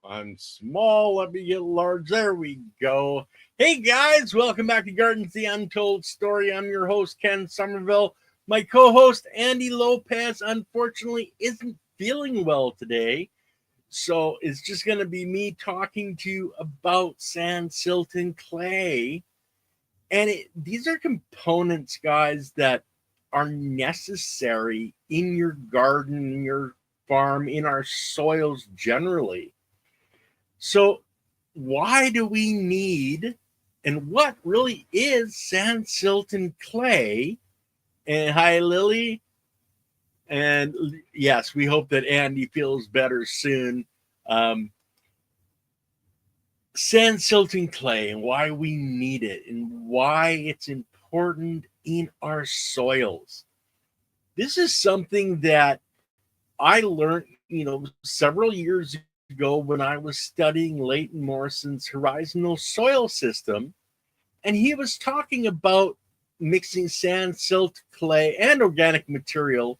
I'm small. Let me get large. There we go. Hey guys, welcome back to Gardens the Untold Story. I'm your host, Ken Somerville. My co host, Andy Lopez, unfortunately isn't feeling well today. So it's just going to be me talking to you about sand, silt, and clay. These are components, guys, that are necessary in your garden, in your farm, in our soils generally. So, why do we need and what really is sand, silt, and clay? And hi, Lily. And yes, we hope that Andy feels better soon. Um, Sand, silt, and clay, and why we need it, and why it's important in our soils. This is something that I learned, several years ago when I was studying Leighton Morrison's horizontal soil system. And he was talking about mixing sand, silt, clay, and organic material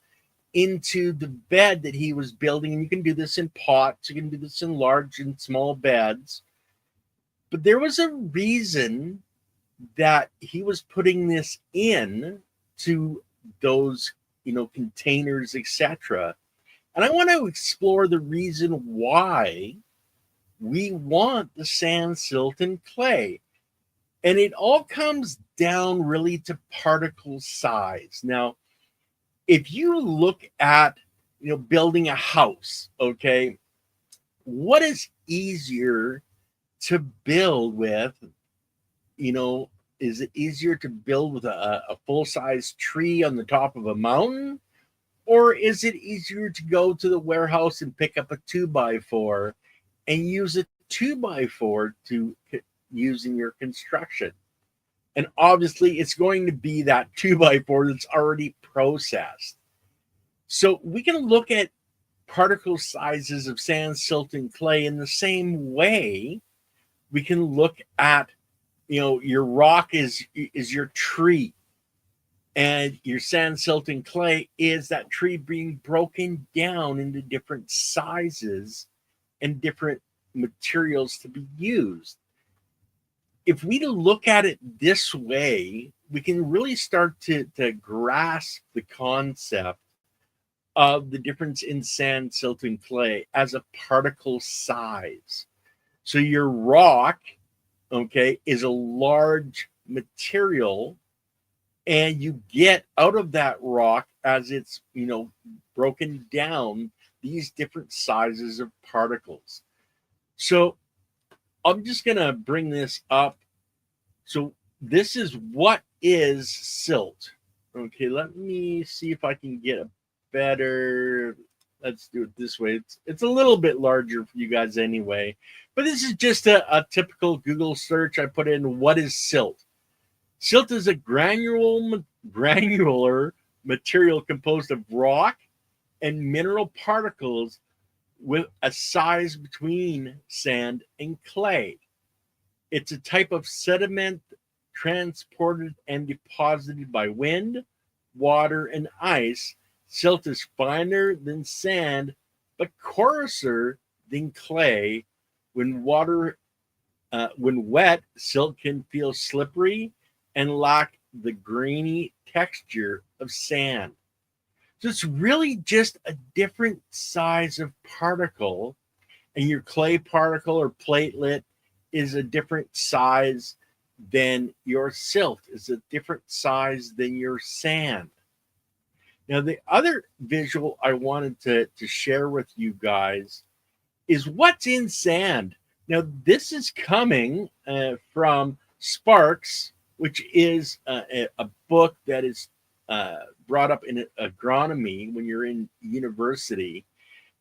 into the bed that he was building. And you can do this in pots, you can do this in large and small beds. But there was a reason that he was putting this in to those, containers, etc. And I want to explore the reason why we want the sand, silt, and clay. And it all comes down really to particle size. Now, if you look at, building a house, okay, what is easier to build with? You know, is it easier to build with a full size tree on the top of a mountain? Or is it easier to go to the warehouse and pick up a 2x4 and use a 2x4 to use in your construction? And obviously, it's going to be that 2x4 that's already processed. So we can look at particle sizes of sand, silt, and clay in the same way. We can look at, your rock is your tree, and your sand, silt, and clay is that tree being broken down into different sizes and different materials to be used. If we look at it this way, we can really start to grasp the concept of the difference in sand, silt, and clay as a particle size. So your rock, okay, is a large material, and you get out of that rock as it's, broken down, these different sizes of particles. So I'm just going to bring this up. So this is what is silt. Okay, let me see if I can get a better. Let's do it this way. It's a little bit larger for you guys anyway. But this is just a typical Google search. I put in what is silt. Silt is a granular material composed of rock and mineral particles with a size between sand and clay. It's a type of sediment transported and deposited by wind, water, and ice. Silt is finer than sand, but coarser than clay. When wet, silt can feel slippery and lack the grainy texture of sand. So it's really just a different size of particle, and your clay particle or platelet is a different size than your silt, is a different size than your sand. Now, the other visual I wanted to share with you guys is what's in sand. Now, this is coming from Sparks, which is a book that is brought up in agronomy when you're in university.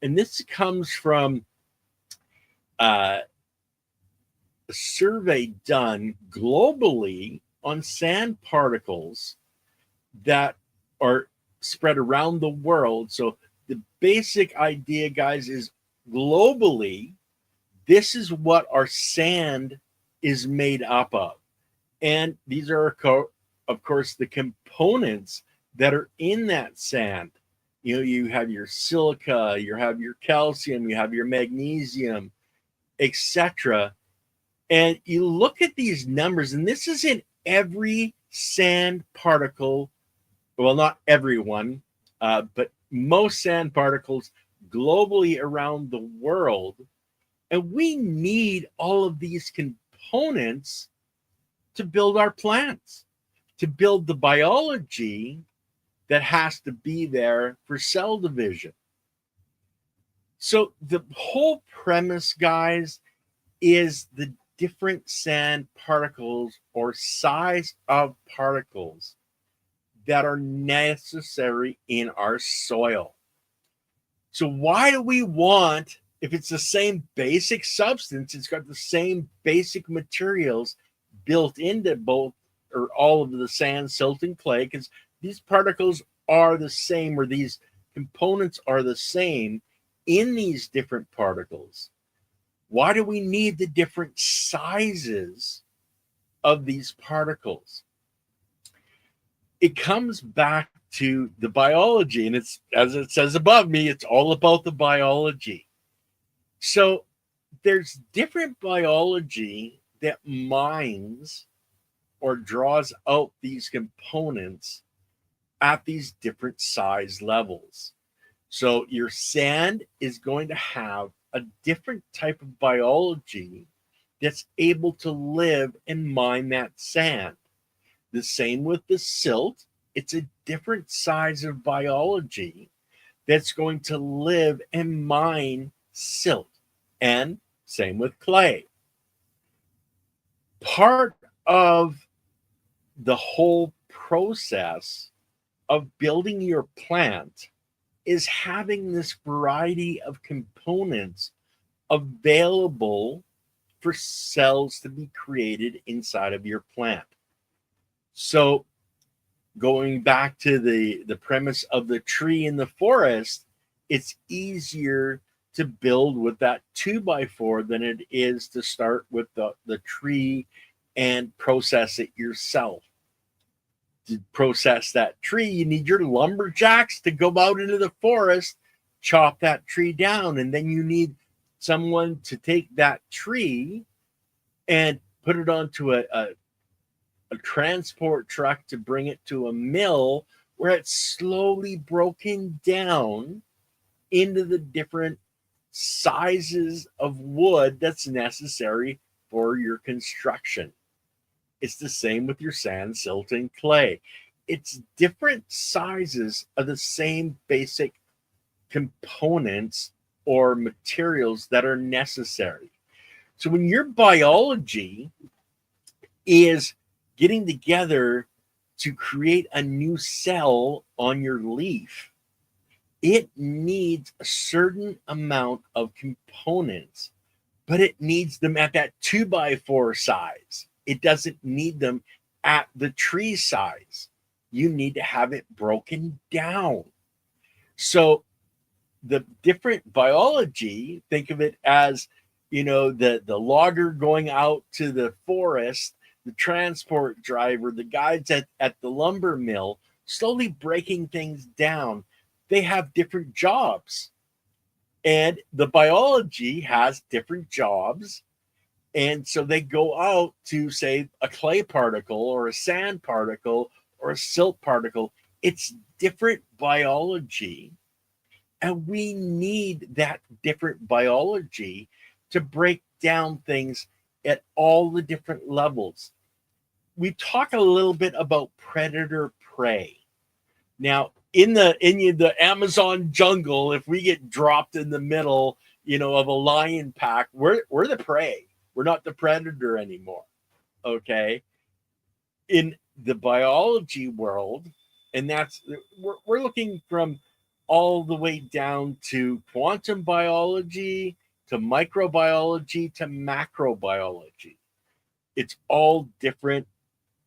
And this comes from a survey done globally on sand particles that are spread around the world. So the basic idea, guys, is globally, this is what our sand is made up of. And these are, of course, the components that are in that sand. You have your silica, you have your calcium, you have your magnesium, etc. And you look at these numbers, and this is in every sand particle. Well, not everyone, but most sand particles globally around the world. And we need all of these components to build our plants, to build the biology that has to be there for cell division. So the whole premise, guys, is the different sand particles or size of particles that are necessary in our soil. So why do we want, if it's the same basic substance, it's got the same basic materials built into both or all of the sand, silt, and clay, because these particles are the same, or these components are the same in these different particles. Why do we need the different sizes of these particles? It comes back to the biology, and it's, as it says above me, it's all about the biology. So there's different biology that mines or draws out these components at these different size levels. So your sand is going to have a different type of biology that's able to live and mine that sand. The same with the silt. It's a different size of biology that's going to live and mine silt. And same with clay. Part of the whole process of building your plant is having this variety of components available for cells to be created inside of your plant. So going back to the premise of the tree in the forest, it's easier to build with that 2x4 than it is to start with the tree and process it yourself. To process that tree, you need your lumberjacks to go out into the forest, chop that tree down, and then you need someone to take that tree and put it onto a transport truck to bring it to a mill where it's slowly broken down into the different sizes of wood that's necessary for your construction. It's the same with your sand, silt, and clay. It's different sizes of the same basic components or materials that are necessary. So when your biology is getting together to create a new cell on your leaf, it needs a certain amount of components, but it needs them at that 2x4 size. It doesn't need them at the tree size. You need to have it broken down. So the different biology, think of it as, the logger going out to the forest, the transport driver, the guys at the lumber mill, slowly breaking things down. They have different jobs. And the biology has different jobs. And so they go out to, say, a clay particle or a sand particle or a silt particle. It's different biology. And we need that different biology to break down things at all the different levels. We talk a little bit about predator prey. Now, in the Amazon jungle, if we get dropped in the middle, of a lion pack, we're the prey. We're not the predator anymore. Okay. In the biology world, and we're looking from all the way down to quantum biology, to microbiology, to macrobiology. It's all different.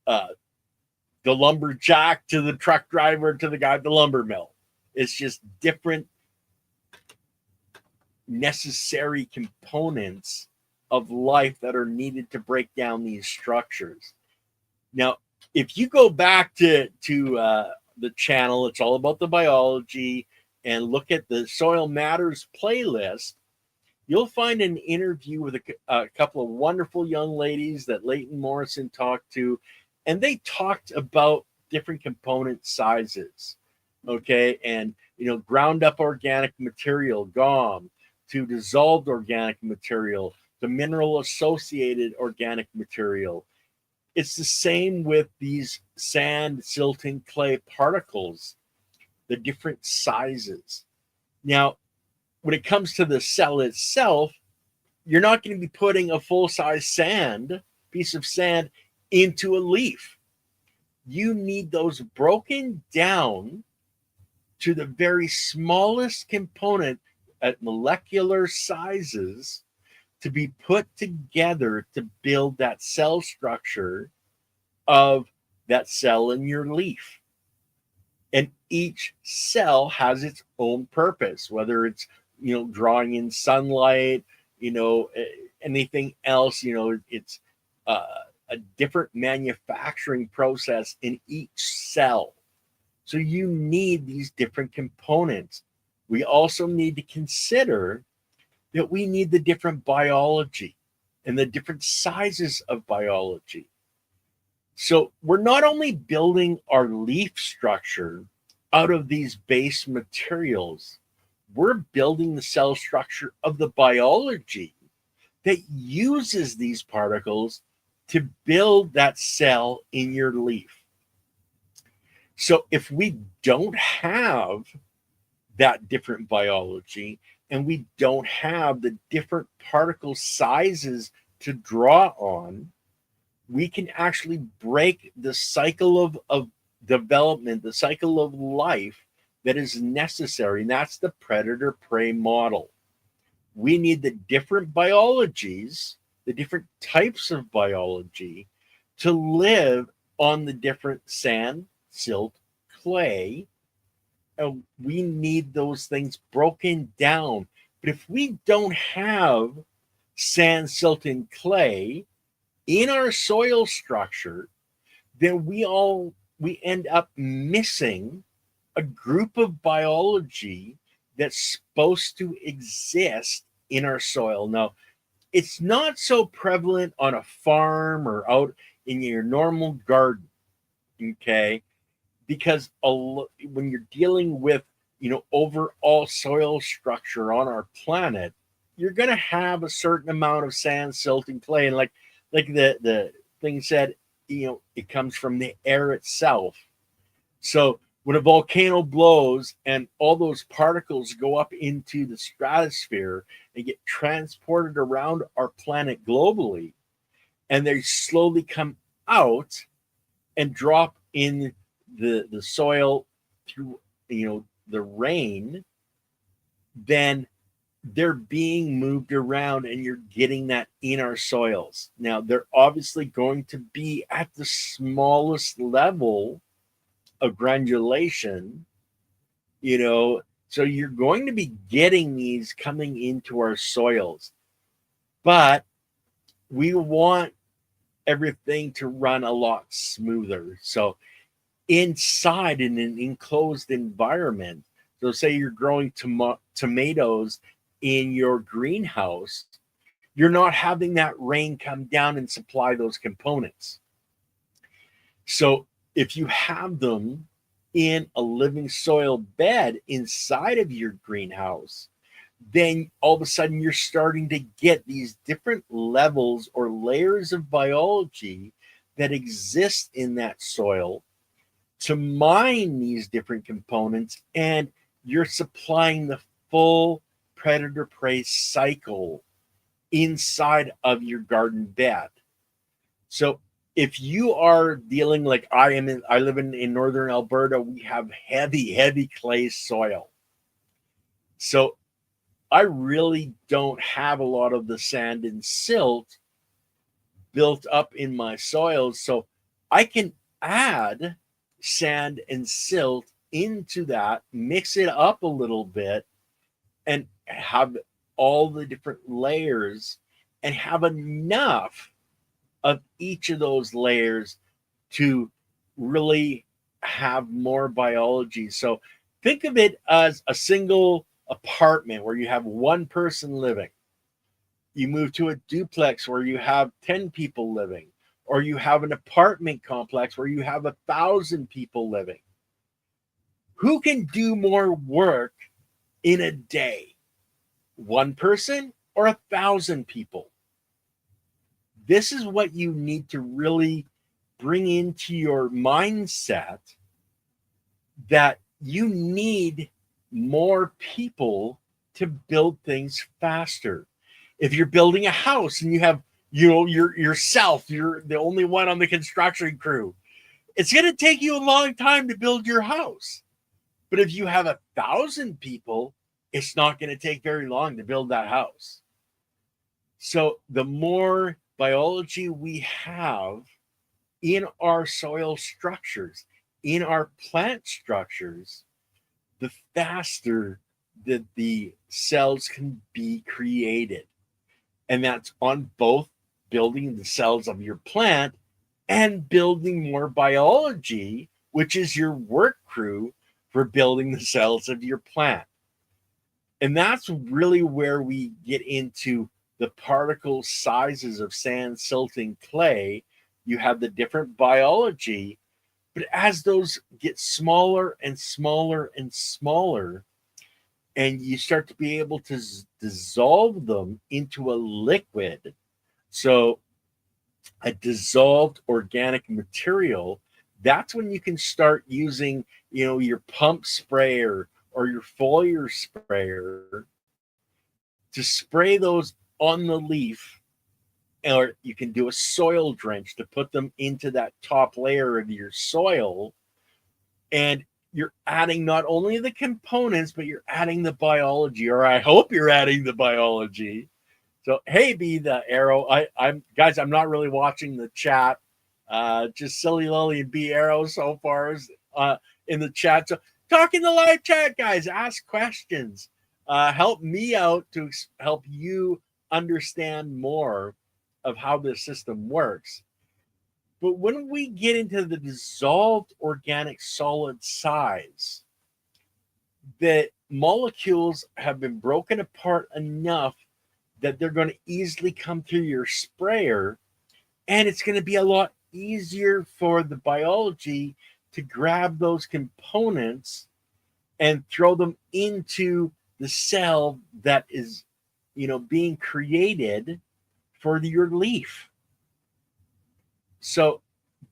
The lumberjack to the truck driver to the guy at the lumber mill. It's just different necessary components of life that are needed to break down these structures. Now, if you go back to the channel, it's all about the biology, and look at the Soil Matters playlist, you'll find an interview with a couple of wonderful young ladies that Leighton Morrison talked to, and they talked about different component sizes. Okay, and ground up organic material, GOM, to dissolved organic material, to mineral associated organic material. It's the same with these sand, silt, and clay particles, the different sizes. Now, when it comes to the cell itself, you're not going to be putting a full size piece of sand into a leaf. You need those broken down to the very smallest component at molecular sizes to be put together to build that cell structure of that cell in your leaf. And each cell has its own purpose, whether it's drawing in sunlight, anything else. It's a different manufacturing process in each cell. So you need these different components. We also need to consider that we need the different biology and the different sizes of biology. So we're not only building our leaf structure out of these base materials, we're building the cell structure of the biology that uses these particles to build that cell in your leaf. So if we don't have that different biology and we don't have the different particle sizes to draw on, we can actually break the cycle of development, the cycle of life that is necessary. And that's the predator-prey model. We need the different biologies, the different types of biology to live on the different sand, silt, clay. And we need those things broken down. But if we don't have sand, silt, and clay in our soil structure, then we end up missing a group of biology that's supposed to exist in our soil. Now, it's not so prevalent on a farm or out in your normal garden, okay? Because when you're dealing with overall soil structure on our planet, you're going to have a certain amount of sand, silt, and clay. And like the thing said, it comes from the air itself. So when a volcano blows and all those particles go up into the stratosphere and get transported around our planet globally, and they slowly come out and drop in the soil through the rain, then they're being moved around and you're getting that in our soils. Now, they're obviously going to be at the smallest level of granulation, so you're going to be getting these coming into our soils. But we want everything to run a lot smoother. So inside in an enclosed environment, so say you're growing tomatoes in your greenhouse, you're not having that rain come down and supply those components. So if you have them in a living soil bed inside of your greenhouse, then all of a sudden you're starting to get these different levels or layers of biology that exist in that soil to mine these different components, and you're supplying the full predator-prey cycle inside of your garden bed. So if you are dealing like I live in northern Alberta, we have heavy clay soil. So I really don't have a lot of the sand and silt built up in my soils. So I can add sand and silt into that, mix it up a little bit, and have all the different layers and have enough of each of those layers to really have more biology. So think of it as a single apartment where you have one person living. You move to a duplex where you have 10 people living, or you have an apartment complex where you have 1,000 people living. Who can do more work in a day? One person or 1,000 people? This is what you need to really bring into your mindset, that you need more people to build things faster. If you're building a house and you have, yourself, you're the only one on the construction crew, it's going to take you a long time to build your house. But if you have 1,000 people, it's not going to take very long to build that house. So the more biology we have in our soil structures, in our plant structures, the faster that the cells can be created. And that's on both building the cells of your plant and building more biology, which is your work crew for building the cells of your plant. And that's really where we get into the particle sizes of sand, silt, and clay. You have the different biology, but as those get smaller and smaller and smaller, and you start to be able to dissolve them into a liquid, so a dissolved organic material, that's when you can start using, your pump sprayer or your foliar sprayer to spray those on the leaf, or you can do a soil drench to put them into that top layer of your soil. And you're adding not only the components, but you're adding the biology, or I hope you're adding the biology. So, hey, be the arrow. I'm guys, I'm not really watching the chat. Just Silly Lily and B Arrow so far is in the chat. So talk in the live chat, guys. Ask questions. Help me out to help you understand more of how this system works. But when we get into the dissolved organic solid size, the molecules have been broken apart enough that they're going to easily come through your sprayer, and it's going to be a lot easier for the biology to grab those components and throw them into the cell that is, being created for your leaf. So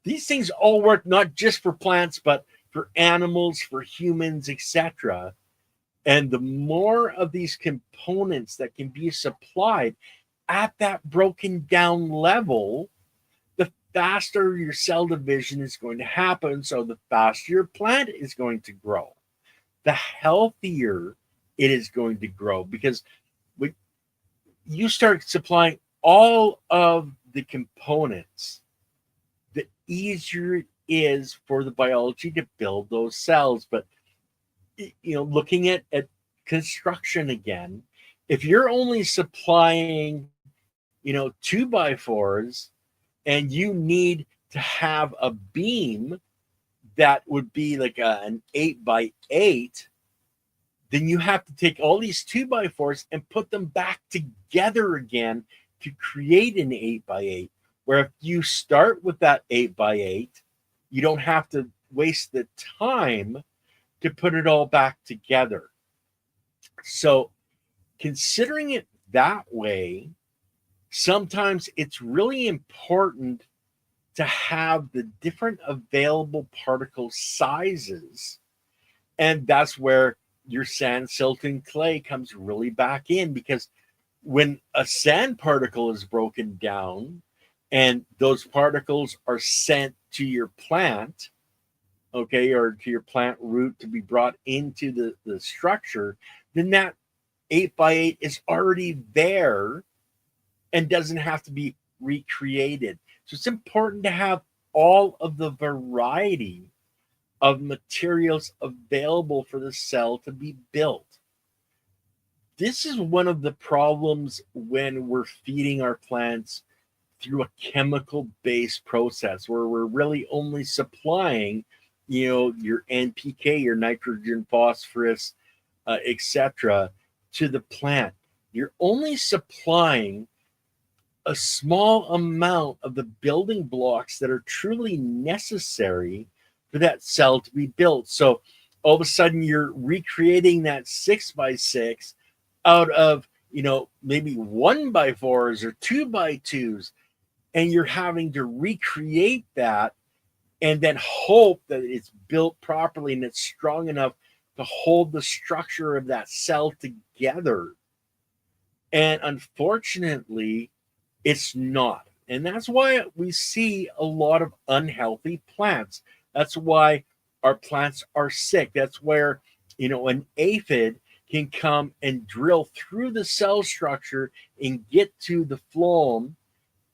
these things all work not just for plants, but for animals, for humans, etc. And the more of these components that can be supplied at that broken down level, the faster your cell division is going to happen. So the faster your plant is going to grow, the healthier it is going to grow, because when you start supplying all of the components, the easier it is for the biology to build those cells. But looking at construction again, if you're only supplying 2x4s, and you need to have a beam that would be like an 8x8, then you have to take all these 2x4s and put them back together again to create an 8x8. Where if you start with that 8x8, you don't have to waste the time to put it all back together. So considering it that way, sometimes it's really important to have the different available particle sizes. And that's where your sand, silt, and clay comes really back in, because when a sand particle is broken down and those particles are sent to your plant, okay, or to your plant root to be brought into the structure, then that 8x8 is already there and doesn't have to be recreated. So it's important to have all of the variety of materials available for the cell to be built. This is one of the problems when we're feeding our plants through a chemical-based process, where we're really only supplying, your NPK, your nitrogen, phosphorus, etc., to the plant. You're only supplying a small amount of the building blocks that are truly necessary for that cell to be built. So all of a sudden you're recreating that 6x6 out of, maybe 1x4s or 2x2s, and you're having to recreate that and then hope that it's built properly and it's strong enough to hold the structure of that cell together. And unfortunately, it's not. And that's why we see a lot of unhealthy plants. That's why our plants are sick. That's where, an aphid can come and drill through the cell structure and get to the phloem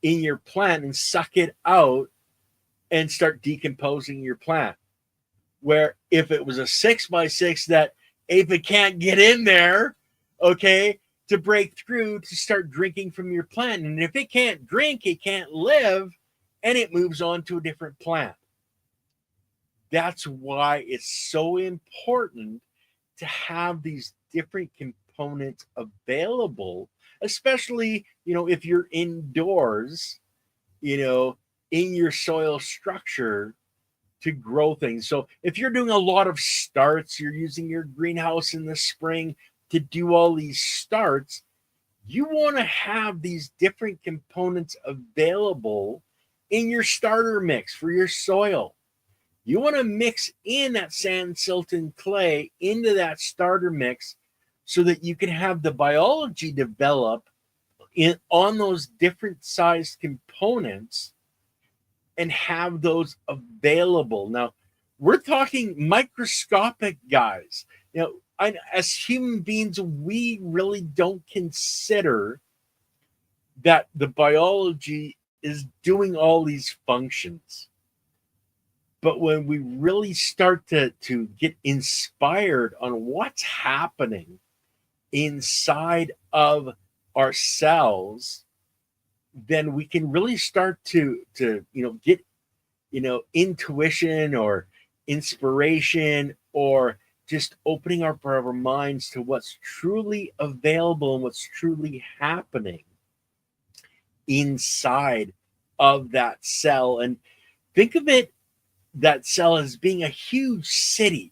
in your plant and suck it out and start decomposing your plant. Where if it was a 6x6, that aphid can't get in there, okay, to break through to start drinking from your plant. And if it can't drink, it can't live, and it moves on to a different plant. That's why it's so important to have these different components available, especially, if you're indoors, in your soil structure to grow things. So if you're doing a lot of starts, you're using your greenhouse in the spring to do all these starts, you want to have these different components available in your starter mix for your soil. You want to mix in that sand, silt, and clay into that starter mix so that you can have the biology develop on those different sized components and have those available. Now, we're talking microscopic, guys. As human beings, we really don't consider that the biology is doing all these functions. But when we really start to get inspired on what's happening inside of our cells, then we can really start to get intuition or inspiration, or just opening up our minds to what's truly available and what's truly happening inside of that cell. And think of that cell as being a huge city,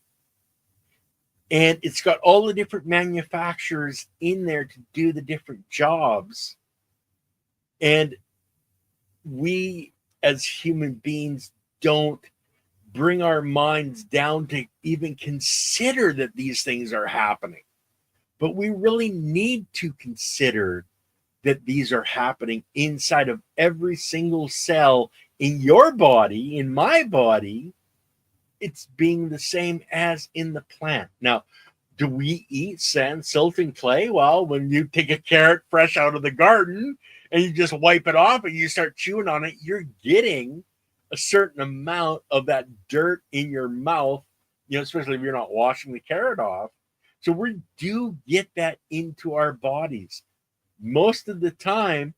and it's got all the different manufacturers in there to do the different jobs. And we as human beings don't bring our minds down to even consider that these things are happening. But we really need to consider that these are happening inside of every single cell in your body, in my body. It's being the same as in the plant. Now, do we eat sand, silt, and clay? Well, when you take a carrot fresh out of the garden and you just wipe it off and you start chewing on it, you're getting a certain amount of that dirt in your mouth, especially if you're not washing the carrot off. So we do get that into our bodies. Most of the time,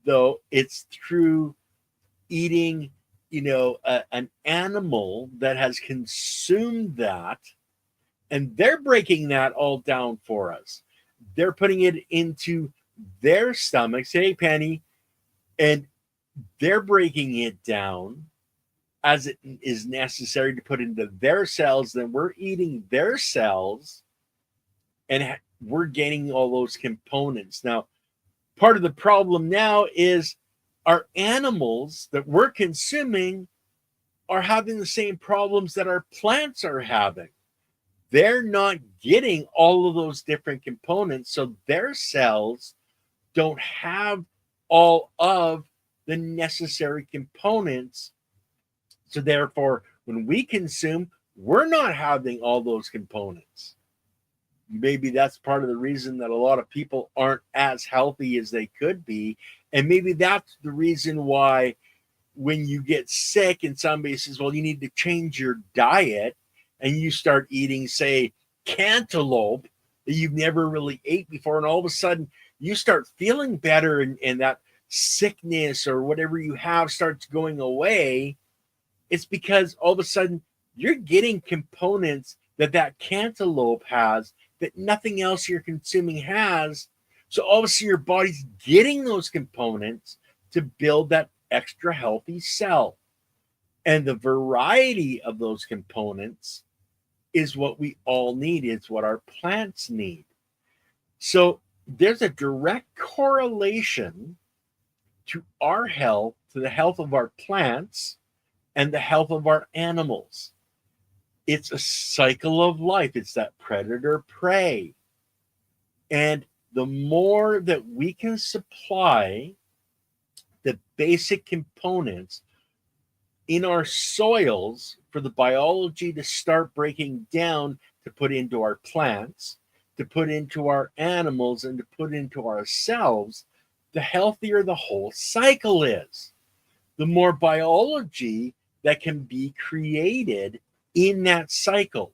though, it's through eating, an animal that has consumed that, and they're breaking that all down for us. They're putting it into their stomachs, hey, Penny, and they're breaking it down as it is necessary to put into their cells. Then we're eating their cells, and we're gaining all those components. Now, part of the problem now is our animals that we're consuming are having the same problems that our plants are having. They're not getting all of those different components, so their cells don't have all of the necessary components. So therefore, when we consume, we're not having all those components. Maybe that's part of the reason that a lot of people aren't as healthy as they could be. And maybe that's the reason why when you get sick and somebody says, well, you need to change your diet, and you start eating, say, cantaloupe that you've never really ate before, and all of a sudden you start feeling better, and that sickness or whatever you have starts going away, it's because all of a sudden you're getting components that cantaloupe has that nothing else you're consuming has. So obviously your body's getting those components, to build that extra healthy cell. And the variety of those components is what we all need. It's what our plants need. So there's a direct correlation to our health, to the health of our plants, and the health of our animals. It's a cycle of life. It's that predator prey. And the more that we can supply the basic components in our soils for the biology to start breaking down to put into our plants, to put into our animals, and to put into ourselves, the healthier the whole cycle is. The more biology that can be created in that cycle.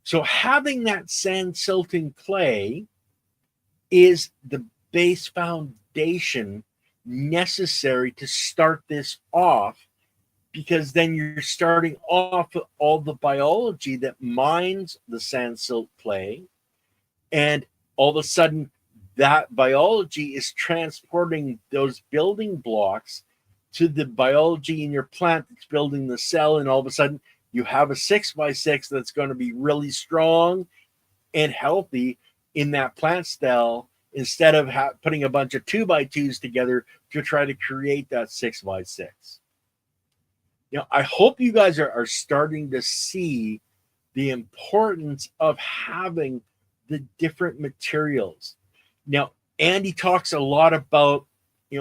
So having that sand, silt, and clay is the base foundation necessary to start this off, because then you're starting off with all the biology that mines the sand, silt, clay, and all of a sudden that biology is transporting those building blocks to the biology in your plant that's building the cell, and all of a sudden you have a 6x6 that's going to be really strong and healthy in that plant cell, instead of putting a bunch of 2x2s together to try to create that 6x6. I hope you guys are starting to see the importance of having the different materials. Now, Andy talks a lot about,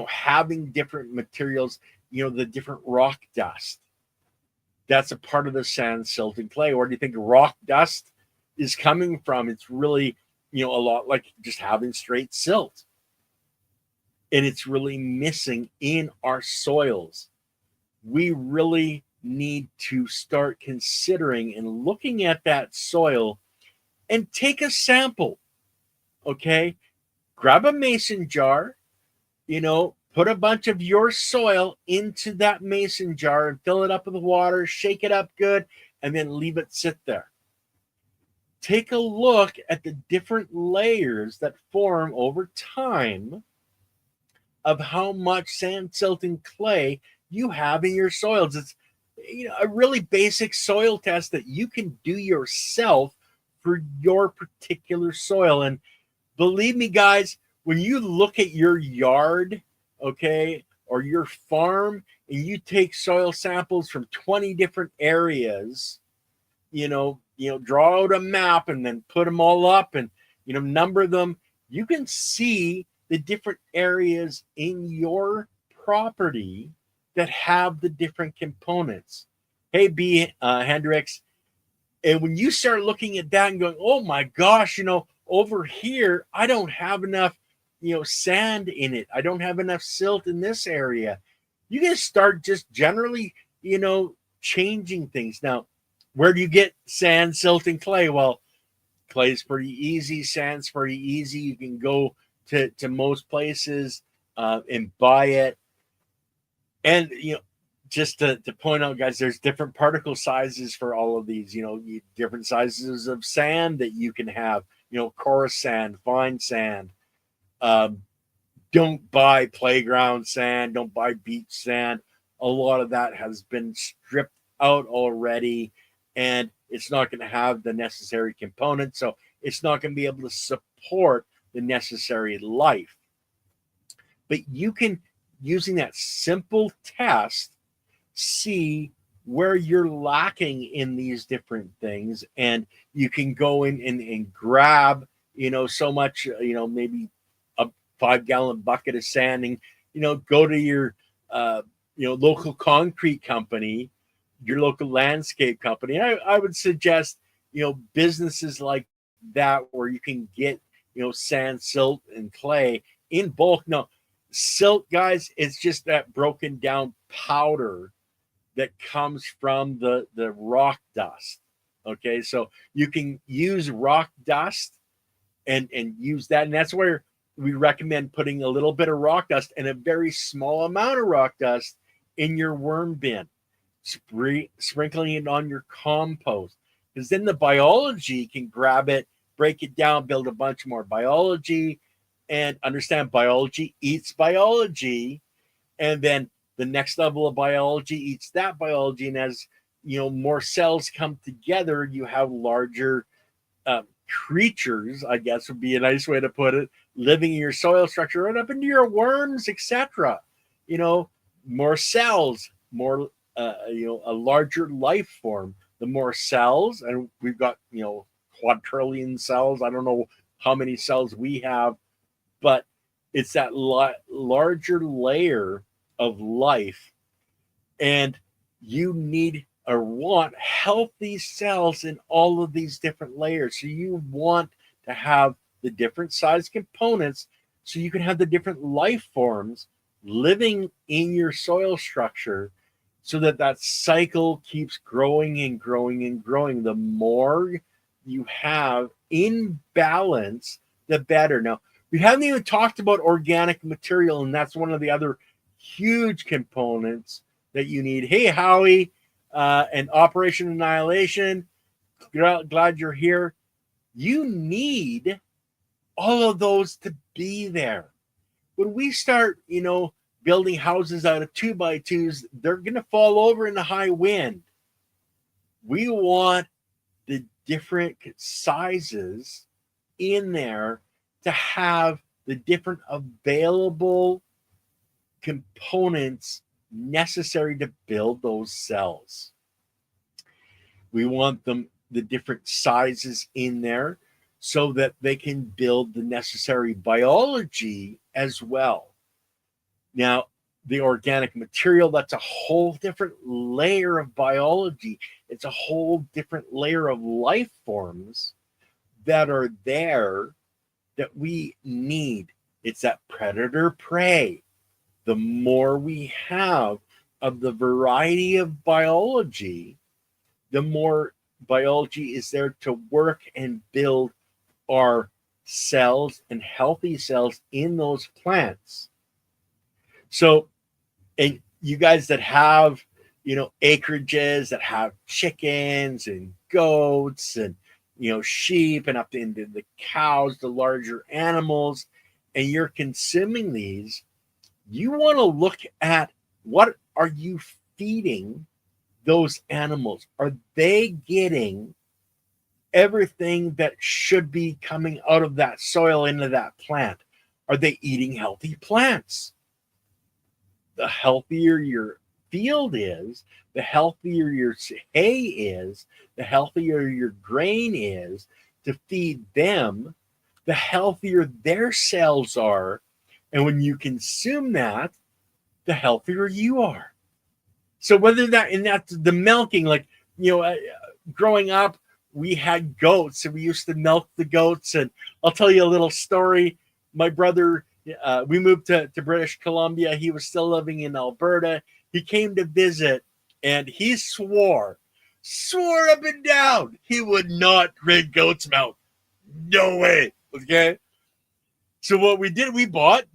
having different materials, the different rock dust. That's a part of the sand, silt, and clay. Where do you think rock dust is coming from? It's really, a lot like just having straight silt. And it's really missing in our soils. We really need to start considering and looking at that soil and take a sample. Okay? Grab a mason jar, put a bunch of your soil into that mason jar and fill it up with water, shake it up good, and then leave it sit there. Take a look at the different layers that form over time of how much sand, silt, and clay you have in your soils. It's a really basic soil test that you can do yourself for your particular soil. And believe me, guys, when you look at your yard, okay, or your farm, and you take soil samples from 20 different areas, draw out a map and then put them all up and, number them, you can see the different areas in your property that have the different components. Hey, B. Hendricks, and when you start looking at that and going, oh my gosh, over here, I don't have enough, sand in it. I don't have enough silt in this area. You can start just generally, changing things. Now, where do you get sand, silt, and clay? Well, clay's pretty easy. Sand's pretty easy. You can go to most places and buy it. And, just to point out, guys, there's different particle sizes for all of these, different sizes of sand that you can have, coarse sand, fine sand. Don't buy playground sand. Don't buy beach sand. A lot of that has been stripped out already, and it's not going to have the necessary components. So it's not going to be able to support the necessary life. But you can, using that simple test, see where you're lacking in these different things, and you can go in and grab, so much, maybe a 5-gallon bucket of sand, and, go to your, local concrete company, your local landscape company. I would suggest, businesses like that where you can get, sand, silt, and clay in bulk. No, silt, guys, it's just that broken down powder that comes from the rock dust. Okay, so you can use rock dust and use that, and that's where we recommend putting a little bit of rock dust and a very small amount of rock dust in your worm bin, sprinkling it on your compost, because then the biology can grab it, break it down, build a bunch more biology, and understand biology eats biology. And then the next level of biology eats that biology, and as more cells come together, you have larger creatures, I guess would be a nice way to put it, living in your soil structure, right up into your worms, etc. More cells, more a larger life form. The more cells, and we've got quadrillion cells. I don't know how many cells we have, but it's that larger layer of life, and you need or want healthy cells in all of these different layers. So you want to have the different size components so you can have the different life forms living in your soil structure, so that cycle keeps growing and growing and growing. The more you have in balance, the better. Now, we haven't even talked about organic material, and that's one of the other huge components that you need. Hey, Howie, and Operation Annihilation, glad you're here. You need all of those to be there. When we start, building houses out of 2x2s, they're going to fall over in the high wind. We want the different sizes in there to have the different available components necessary to build those cells. We want the different sizes in there so that they can build the necessary biology as well. Now, the organic material, that's a whole different layer of biology. It's a whole different layer of life forms that are there that we need. It's that predator prey. The more we have of the variety of biology, the more biology is there to work and build our cells and healthy cells in those plants. So, and you guys that have, acreages, that have chickens and goats and, sheep, and up into the cows, the larger animals, and you're consuming these, you want to look at what are you feeding those animals? Are they getting everything that should be coming out of that soil into that plant? Are they eating healthy plants? The healthier your field is, the healthier your hay is, the healthier your grain is to feed them, the healthier their cells are. And when you consume that, the healthier you are. So whether that's the milking, like, growing up, we had goats and we used to milk the goats. And I'll tell you a little story. My brother, we moved to British Columbia. He was still living in Alberta. He came to visit, and he swore up and down he would not drink goat's milk. No way. Okay. So what we did, we bought,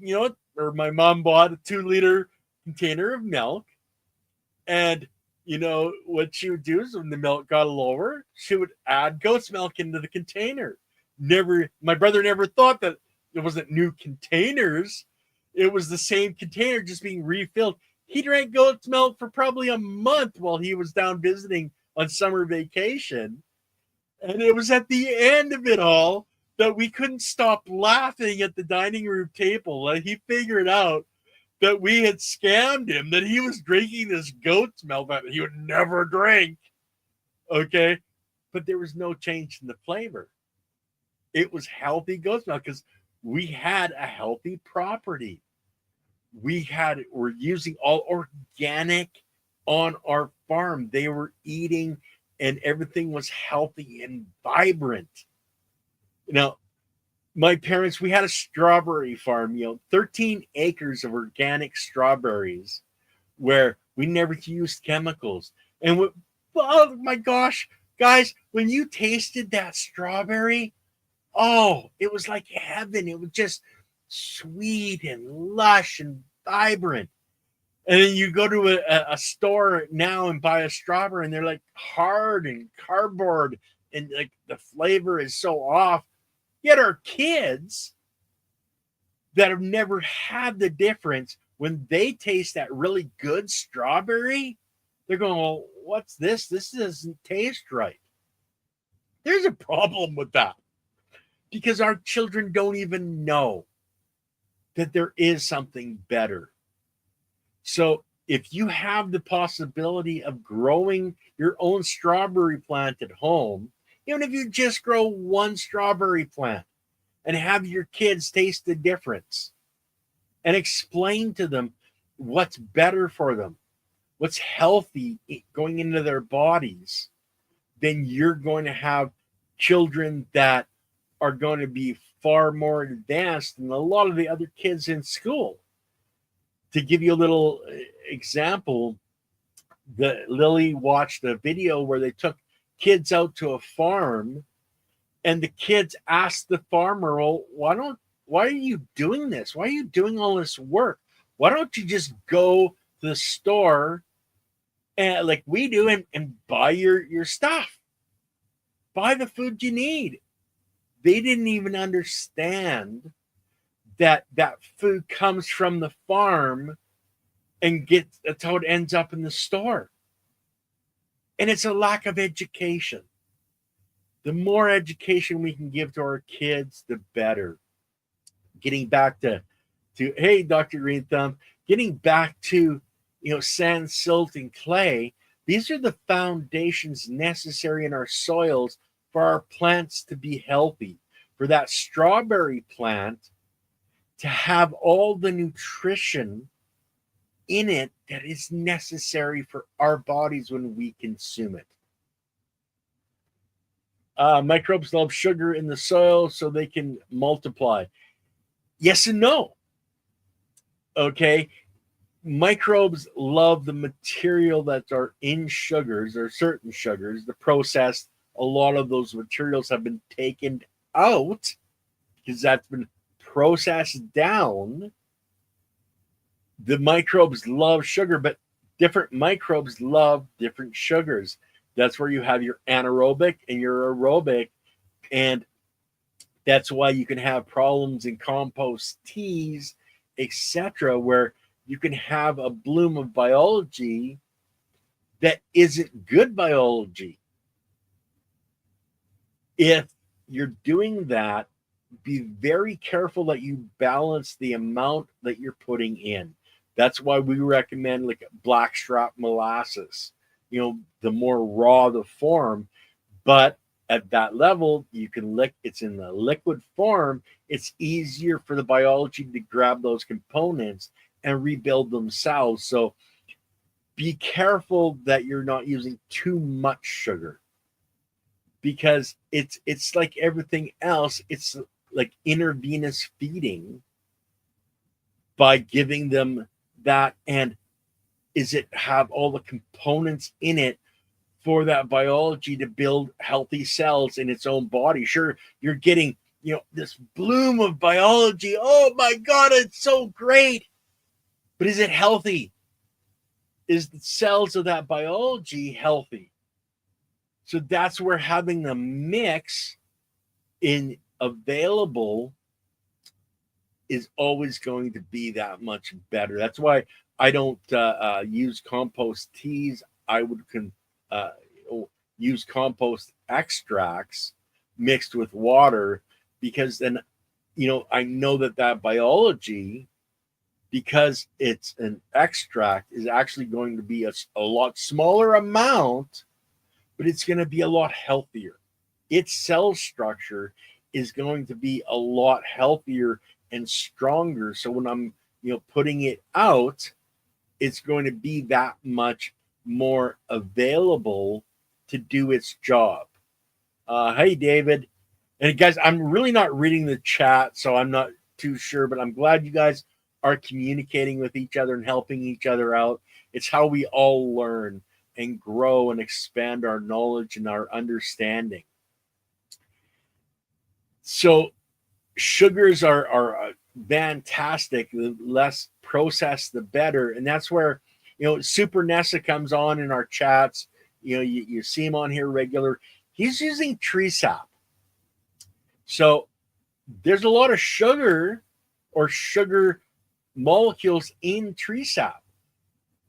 or my mom bought a 2-liter container of milk. And, what she would do is when the milk got lower, she would add goat's milk into the container. My brother never thought that it wasn't new containers. It was the same container just being refilled. He drank goat's milk for probably a month while he was down visiting on summer vacation. And it was at the end of it all that we couldn't stop laughing at the dining room table. Like, he figured out that we had scammed him, that he was drinking this goat's milk that he would never drink. Okay. But there was no change in the flavor. It was healthy goat's milk because we had a healthy property. We're using all organic on our farm. They were eating and everything was healthy and vibrant. Now, my parents, we had a strawberry farm, 13 acres of organic strawberries where we never used chemicals. And oh my gosh, guys, when you tasted that strawberry, oh, it was like heaven. It was just sweet and lush and vibrant. And then you go to a store now and buy a strawberry, and they're like hard and cardboard, and like the flavor is so off. Yet our kids that have never had the difference when they taste that really good strawberry, they're going, well, what's this? This doesn't taste right. There's a problem with that because our children don't even know that there is something better. So if you have the possibility of growing your own strawberry plant at home, even if you just grow one strawberry plant and have your kids taste the difference and explain to them what's better for them, what's healthy going into their bodies, then you're going to have children that are going to be far more advanced than a lot of the other kids in school. To give you a little example, Lily watched a video where they took kids out to a farm, and the kids asked the farmer, well, why are you doing this? Why are you doing all this work? Why don't you just go to the store and like we do and buy your stuff? Buy the food you need. They didn't even understand that food comes from the farm and that's how it ends up in the store. And it's a lack of education. The more education we can give to our kids, the better. Getting back to hey, Dr. Green Thumb, getting back to sand, silt, and clay. These are the foundations necessary in our soils for our plants to be healthy, for that strawberry plant to have all the nutrition in it that is necessary for our bodies when we consume it. Microbes love sugar in the soil so they can multiply. Yes and no. Okay. Microbes love the material that are in sugars or certain sugars, the processed. A lot of those materials have been taken out because that's been processed down. The microbes love sugar, but different microbes love different sugars. That's where you have your anaerobic and your aerobic. And that's why you can have problems in compost teas, etc., where you can have a bloom of biology that isn't good biology. If you're doing that, be very careful that you balance the amount that you're putting in. That's why we recommend like blackstrap molasses. The more raw the form, but at that level, you can it's in the liquid form. It's easier for the biology to grab those components and rebuild themselves. So be careful that you're not using too much sugar, because it's like everything else. It's like intravenous feeding by giving them that. And is it have all the components in it for that biology to build healthy cells in its own body? Sure, you're getting this bloom of biology. Oh my God, it's so great. But is it healthy? Is the cells of that biology healthy? So that's where having the mix in available is always going to be that much better. That's why I don't use compost teas. I would use compost extracts mixed with water, because then I know that biology, because it's an extract, is actually going to be a lot smaller amount, but it's going to be a lot healthier. Its cell structure is going to be a lot healthier and stronger. So when I'm putting it out, it's going to be that much more available to do its job. Hey, David. And guys, I'm really not reading the chat, so I'm not too sure, but I'm glad you guys are communicating with each other and helping each other out. It's how we all learn and grow and expand our knowledge and our understanding. So sugars are fantastic. The less processed, the better. And that's where, Super Nessa comes on in our chats. You see him on here regular. He's using tree sap. So there's a lot of sugar or sugar molecules in tree sap.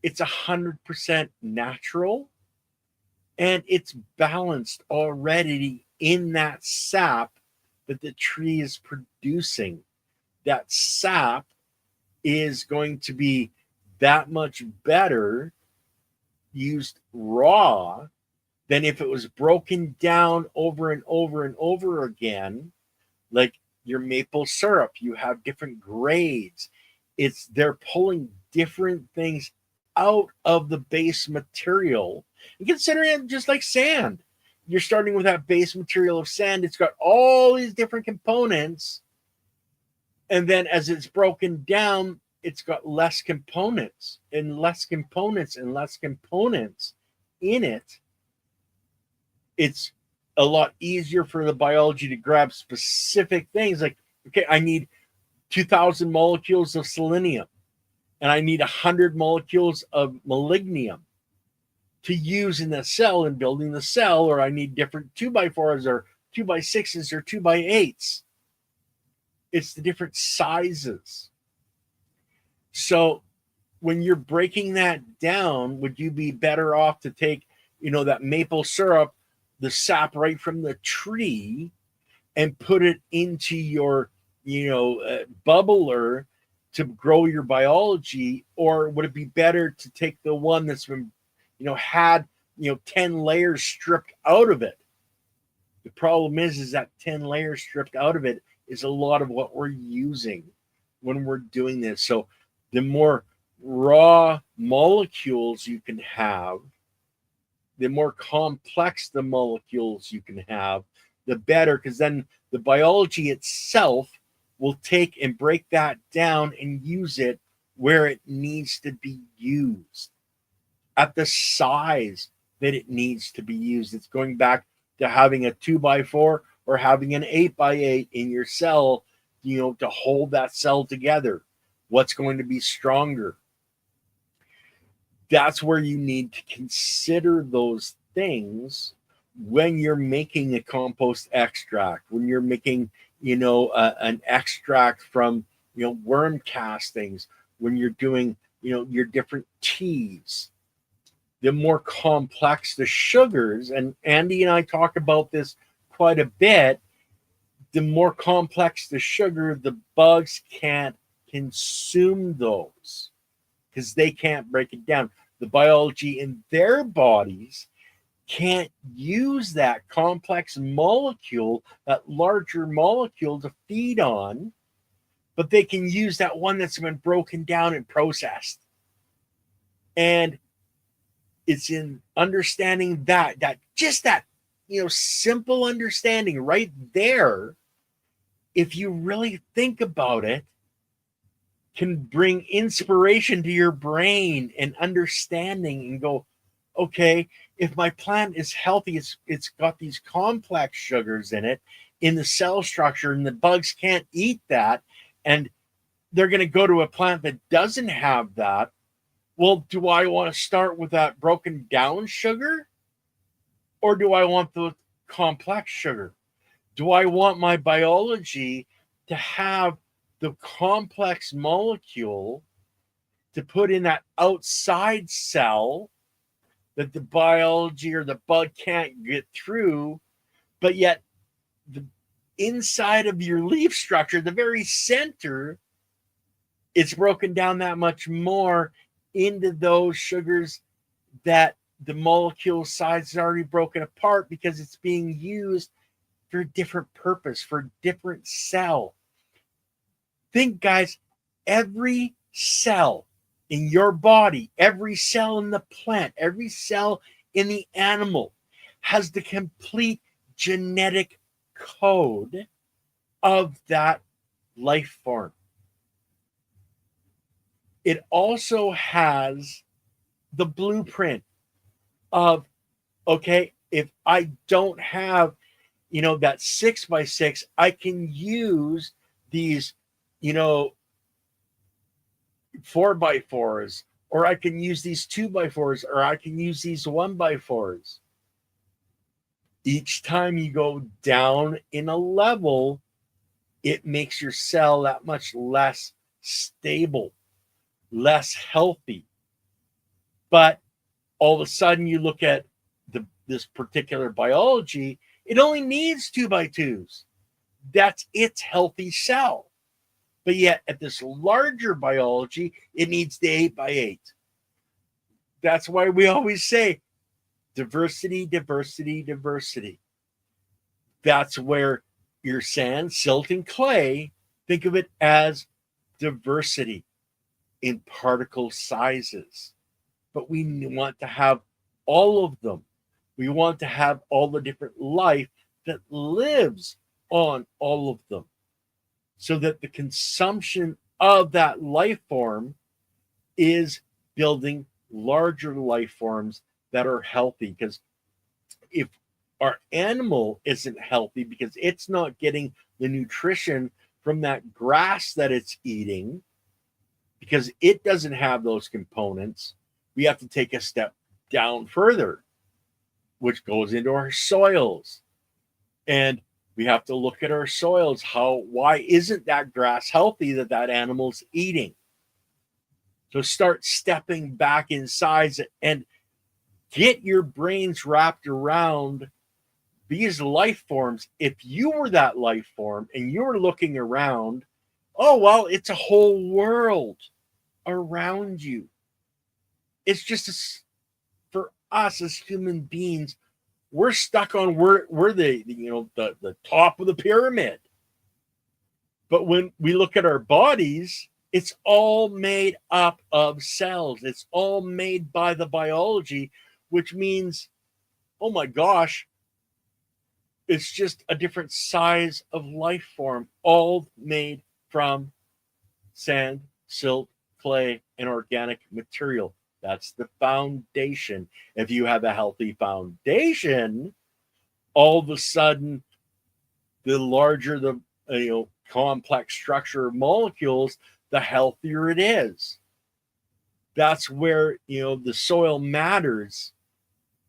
It's 100% natural, and it's balanced already in that sap that the tree is producing. That sap is going to be that much better used raw than if it was broken down over and over and over again. Like your maple syrup, you have different grades. They're pulling different things out of the base material. And consider it just like sand. You're starting with that base material of sand. It's got all these different components. And then as it's broken down, it's got less components and less components and less components in it. It's a lot easier for the biology to grab specific things. Like, okay, I need 2,000 molecules of selenium, and I need 100 molecules of molybdenum to use in the cell and building the cell, or I need different 2x4s or 2x6s or 2x8s. It's the different sizes. So when you're breaking that down, would you be better off to take, that maple syrup, the sap right from the tree, and put it into your, bubbler to grow your biology? Or would it be better to take the one that's been, had, 10 layers stripped out of it? The problem is that 10 layers stripped out of it is a lot of what we're using when we're doing this. So the more raw molecules you can have, the more complex the molecules you can have, the better, because then the biology itself will take and break that down and use it where it needs to be used, at the size that it needs to be used. It's going back to having a 2x4 or having an 8x8 in your cell, to hold that cell together. What's going to be stronger? That's where you need to consider those things when you're making a compost extract, when you're making, an extract from, worm castings, when you're doing, your different teas. The more complex the sugars, and Andy and I talk about this quite a bit, the more complex the sugar, the bugs can't consume those because they can't break it down. The biology in their bodies can't use that complex molecule, that larger molecule, to feed on, but they can use that one that's been broken down and processed. And it's in understanding that simple understanding right there, if you really think about it, can bring inspiration to your brain and understanding and go, okay, if my plant is healthy, it's got these complex sugars in it, in the cell structure, and the bugs can't eat that, and they're going to go to a plant that doesn't have that. Well, do I want to start with that broken down sugar, or do I want the complex sugar? Do I want my biology to have the complex molecule to put in that outside cell that the biology or the bug can't get through, but yet the inside of your leaf structure, the very center, it's broken down that much more into those sugars that the molecule size is already broken apart because it's being used for a different purpose, for a different cell. Think, guys, every cell in your body, every cell in the plant, every cell in the animal has the complete genetic code of that life form. It also has the blueprint of, okay, if I don't have, that 6x6, I can use these, 4x4s, or I can use these 2x4s, or I can use these 1x4s. Each time you go down in a level, it makes your cell that much less stable. less healthy. But all of a sudden you look at this particular biology, it only needs 2x2s. That's its healthy cell. But yet at this larger biology, it needs the 8x8. That's why we always say diversity, diversity, diversity. That's where your sand, silt, and clay, think of it as diversity in particle sizes. But we want to have all of them. We want to have all the different life that lives on all of them, so that the consumption of that life form is building larger life forms that are healthy. Because if our animal isn't healthy because it's not getting the nutrition from that grass that it's eating, because it doesn't have those components, we have to take a step down further, which goes into our soils. And we have to look at our soils. Why isn't that grass healthy that animal's eating? So start stepping back inside and get your brains wrapped around these life forms. If you were that life form and you were looking around, oh, well, it's a whole world around you. It's just for us as human beings, we're stuck on we're the top of the pyramid. But when we look at our bodies, it's all made up of cells. It's all made by the biology, which means, oh my gosh, it's just a different size of life form, all made from sand, silt, clay, and organic material. That's the foundation. If you have a healthy foundation, all of a sudden, the larger the complex structure of molecules, the healthier it is. That's where the soil matters.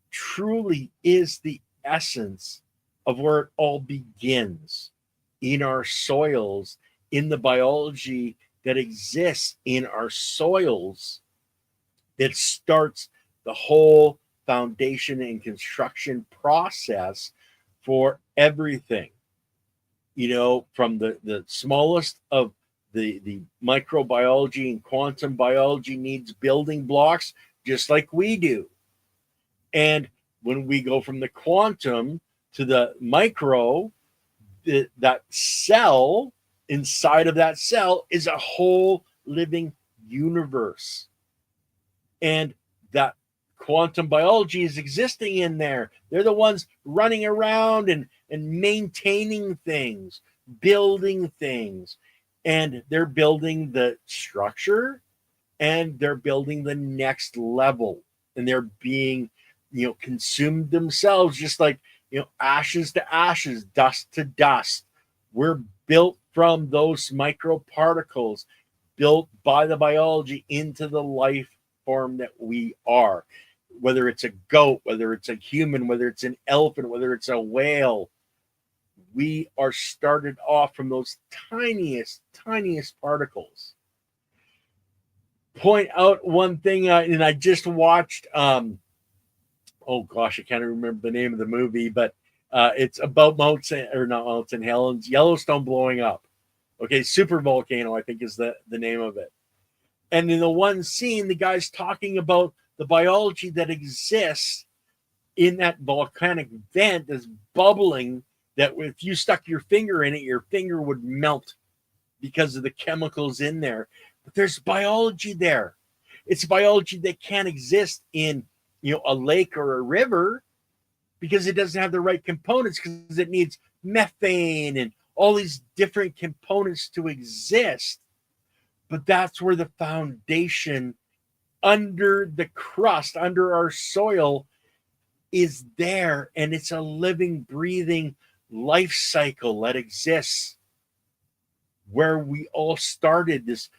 Truly is the essence of where it all begins, in our soils, in the biology that exists in our soils, that starts the whole foundation and construction process for everything. From the smallest of the microbiology and quantum biology needs building blocks just like we do. And when we go from the quantum to the micro, that cell, inside of that cell is a whole living universe. And that quantum biology is existing in there. They're the ones running around and maintaining things, building things. And they're building the structure, and they're building the next level. And they're being, consumed themselves, just like, ashes to ashes, dust to dust. We're built from those microparticles, built by the biology into the life form that we are. Whether it's a goat, whether it's a human, whether it's an elephant, whether it's a whale, we are started off from those tiniest particles. Point out one thing, and I just watched, oh gosh, I can't remember the name of the movie, but it's about not Mount St. Helens, Yellowstone blowing up. Okay, super volcano, I think is the name of it. And in the one scene, the guy's talking about the biology that exists in that volcanic vent that's bubbling, that if you stuck your finger in it, your finger would melt because of the chemicals in there. But there's biology there. It's biology that can't exist in a lake or a river, because it doesn't have the right components, because it needs methane and all these different components to exist. But that's where the foundation, under the crust, under our soil, is there. And it's a living, breathing life cycle that exists, where we all started. This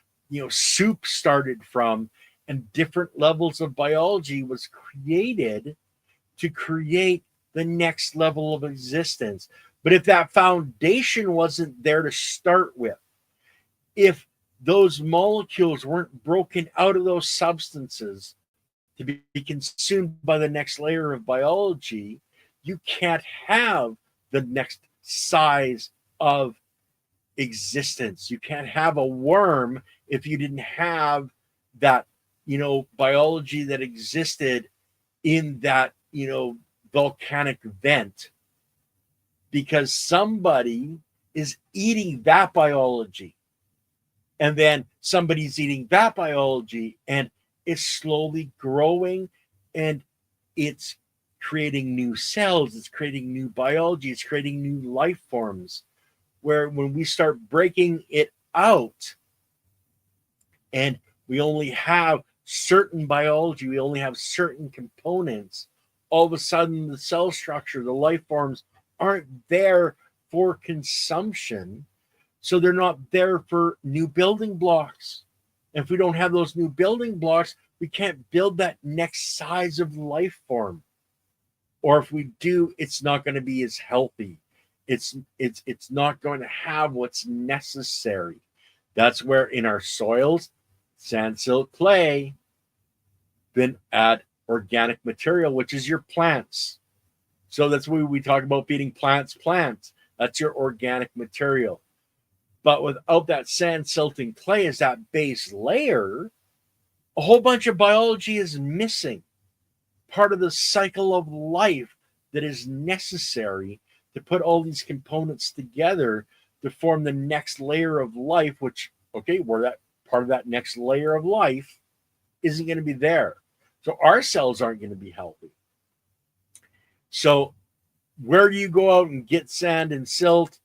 soup started from, and different levels of biology was created to create the next level of existence. But if that foundation wasn't there to start with, if those molecules weren't broken out of those substances to be consumed by the next layer of biology, you can't have the next size of existence. You can't have a worm if you didn't have that, biology that existed in that, volcanic vent, because somebody is eating that biology, and then somebody's eating that biology, and it's slowly growing, and it's creating new cells, it's creating new biology, it's creating new life forms, where when we start breaking it out and we only have certain biology, we only have certain components, all of a sudden the cell structure, the life forms aren't there for consumption. So they're not there for new building blocks. And if we don't have those new building blocks, we can't build that next size of life form. Or if we do, it's not going to be as healthy. It's not going to have what's necessary. That's where in our soils, sand, silt, clay, then add organic material, which is your plants. So that's why we talk about feeding plants. That's your organic material. But without that sand, silt, and clay as that base layer, a whole bunch of biology is missing. Part of the cycle of life that is necessary to put all these components together to form the next layer of life, which, where that part of that next layer of life isn't going to be there. So our cells aren't going to be healthy. So where do you go out and get sand and silt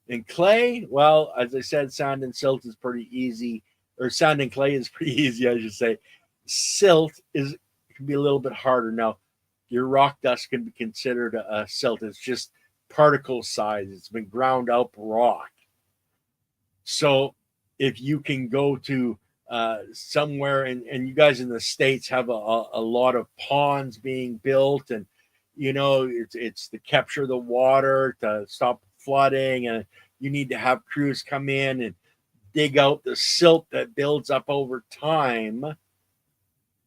and clay? Well, as I said, sand and silt is pretty easy, or sand and clay is pretty easy, I should say. Silt can be a little bit harder. Now, your rock dust can be considered a silt. It's just particle size. It's been ground up rock. So if you can go to somewhere, and you guys in the States have a lot of ponds being built, and it's to capture the water, to stop flooding, and you need to have crews come in and dig out the silt that builds up over time,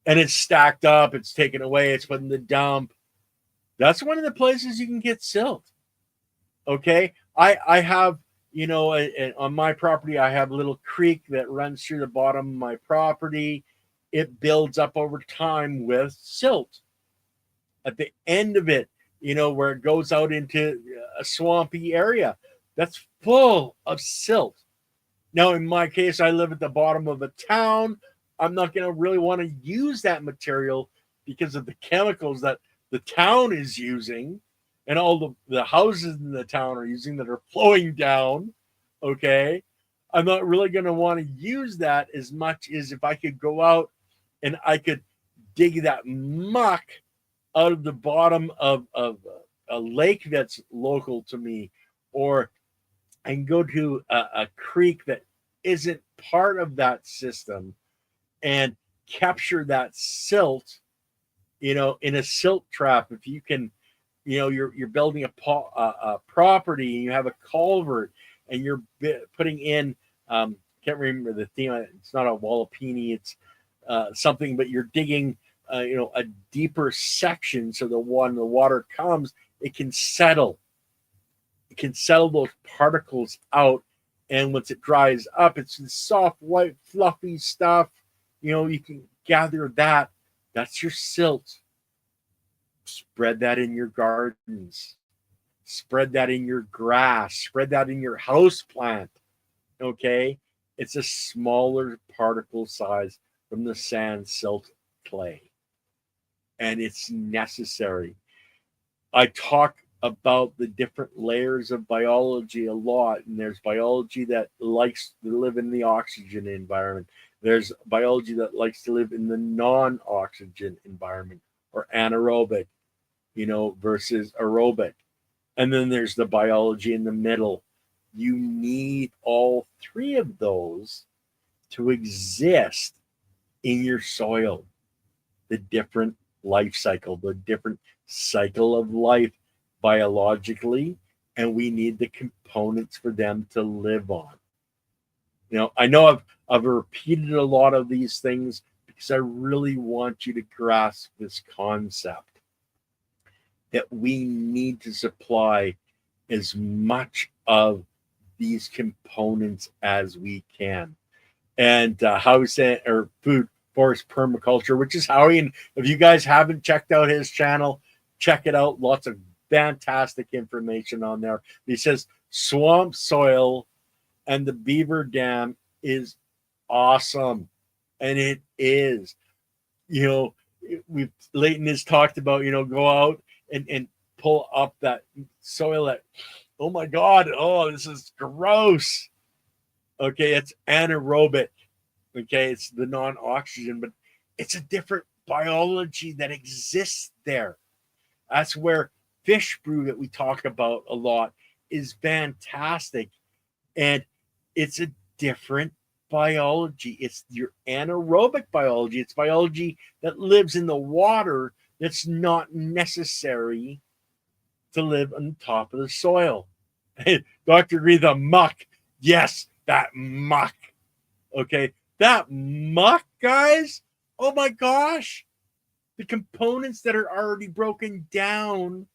and it's stacked up, it's taken away, it's put in the dump. That's one of the places you can get silt. Okay, I have, on my property, I have a little creek that runs through the bottom of my property. It builds up over time with silt. At the end of it, where it goes out into a swampy area, that's full of silt. Now, in my case, I live at the bottom of a town. I'm not going to really want to use that material because of the chemicals that the town is using and all the houses in the town are using that are flowing down. Okay. I'm not really going to want to use that as much as if I could go out and I could dig that muck out of the bottom of a lake that's local to me, or I can go to a creek that isn't part of that system and capture that silt, in a silt trap. If you can, you're building a property and you have a culvert and you're putting in, can't remember the theme. It's not a wallopini. It's something, but you're digging, a deeper section so that when the water comes, it can settle. It can settle those particles out, and once it dries up, it's the soft, white, fluffy stuff. You can gather that. That's your silt. Spread that in your gardens. Spread that in your grass. Spread that in your house plant. Okay? It's a smaller particle size from the sand, silt, clay. And it's necessary. I talk about the different layers of biology a lot, and there's biology that likes to live in the oxygen environment. There's biology that likes to live in the non-oxygen environment, or anaerobic, versus aerobic. And then there's the biology in the middle. You need all three of those to exist in your soil. The different life cycle, the different cycle of life biologically, and we need the components for them to live on. I know I've repeated a lot of these things because I really want you to grasp this concept that we need to supply as much of these components as we can. And housing or food forest permaculture, which is Howie. And if you guys haven't checked out his channel, check it out. Lots of fantastic information on there. He says swamp soil and the beaver dam is awesome. And it is. We've Leighton has talked about, go out and pull up that soil that, oh my God, oh, this is gross. Okay, it's anaerobic. Okay, it's the non-oxygen, but it's a different biology that exists there. That's where fish brew that we talk about a lot is fantastic. And it's a different biology. It's your anaerobic biology. It's biology that lives in the water that's not necessary to live on top of the soil. Dr. Gree, the muck. Yes, that muck. Okay, that muck, guys. Oh my gosh. The components that are already broken down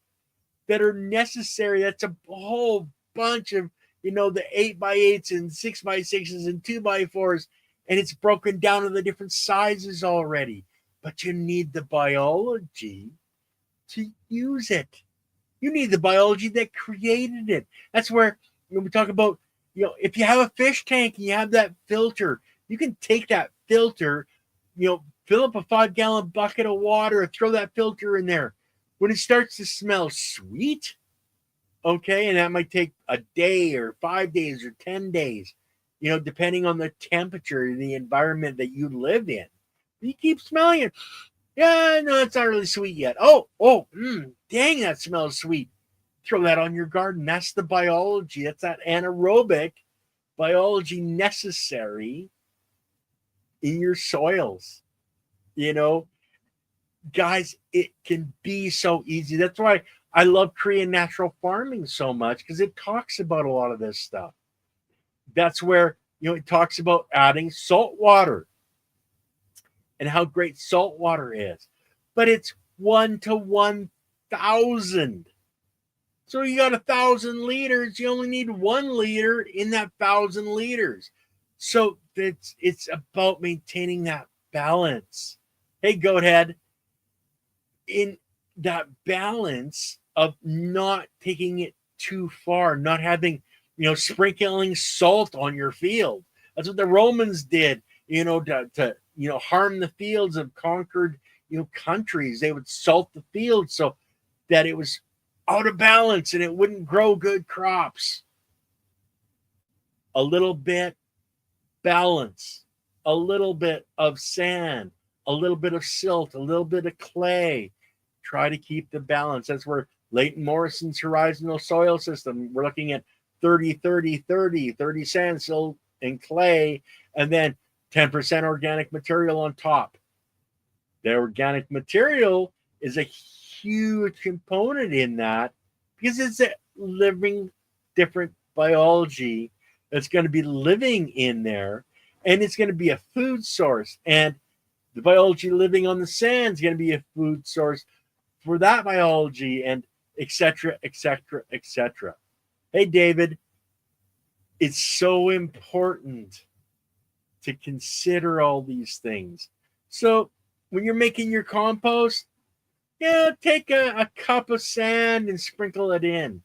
that are necessary. That's a whole bunch of, the 8x8s and 6x6s and 2x4s. And it's broken down to the different sizes already. But you need the biology to use it. You need the biology that created it. That's where when we talk about, if you have a fish tank and you have that filter, you can take that filter, fill up a 5-gallon bucket of water, throw that filter in there. When it starts to smell sweet, okay, and that might take a day or 5 days or 10 days, depending on the temperature, the environment that you live in. You keep smelling it. Yeah, no, it's not really sweet yet. Dang, that smells sweet. Throw that on your garden. That's the biology. That's that anaerobic biology necessary in your soils. Guys, it can be so easy. That's why I love Korean natural farming so much, because it talks about a lot of this stuff. That's where, it talks about adding salt water and how great salt water is. But it's 1 to 1,000. So you got 1,000 liters. You only need 1 liter in that 1,000 liters. So it's about maintaining that balance. Hey, Goathead, in that balance of not taking it too far, not having, sprinkling salt on your field. That's what the Romans did, to harm the fields of conquered, countries. They would salt the fields so that it was out of balance and it wouldn't grow good crops. A little bit balance, a little bit of sand, a little bit of silt, a little bit of clay. Try to keep the balance. That's where Leighton Morrison's horizontal soil system, we're looking at 30, 30, 30, 30 sand, silt, and clay, and then 10% organic material on top. The organic material is a huge component in that because it's a living different biology that's going to be living in there, and it's going to be a food source. And the biology living on the sand is going to be a food source for that biology, and etc., etc., etc. Hey, David, it's so important to consider all these things. So when you're making your compost, take a cup of sand and sprinkle it in.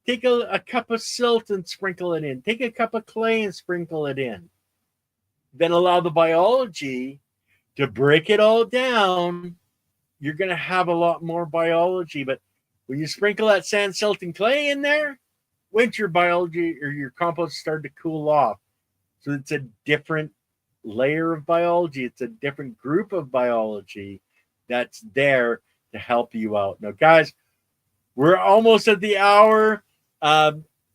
Take a cup of silt and sprinkle it in. Take a cup of clay and sprinkle it in. Then allow the biology to break it all down. You're going to have a lot more biology. But when you sprinkle that sand, silt, and clay in there, winter biology or your compost start to cool off. So it's a different layer of biology. It's a different group of biology that's there to help you out. Now, guys, we're almost at the hour.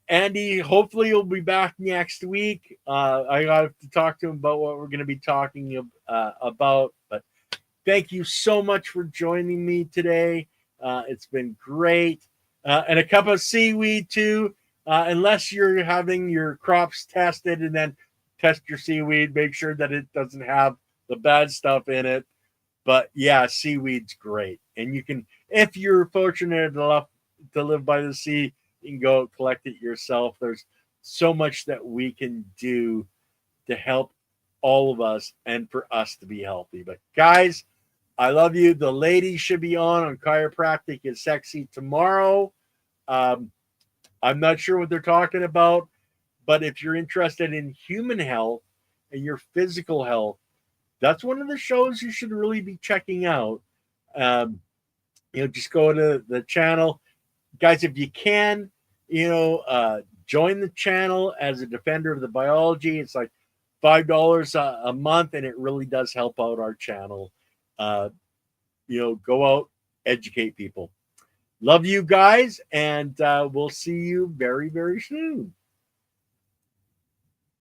Andy, hopefully you'll be back next week. I got to talk to him about what we're going to be talking about. But thank you so much for joining me today. It's been great. And a cup of seaweed too, unless you're having your crops tested and then test your seaweed, make sure that it doesn't have the bad stuff in it. But yeah, seaweed's great. And you can, if you're fortunate enough to live by the sea, you can go collect it yourself. There's so much that we can do to help all of us and for us to be healthy. But guys, I love you. The ladies should be on Chiropractic is Sexy tomorrow. Um, I'm not sure what they're talking about, but if you're interested in human health and your physical health, that's one of the shows you should really be checking out. Um, just go to the channel, guys. If you can, join the channel as a defender of the biology. It's like $5 a month, and it really does help out our channel. Uh, go out, educate people. Love you guys, and we'll see you very, very soon.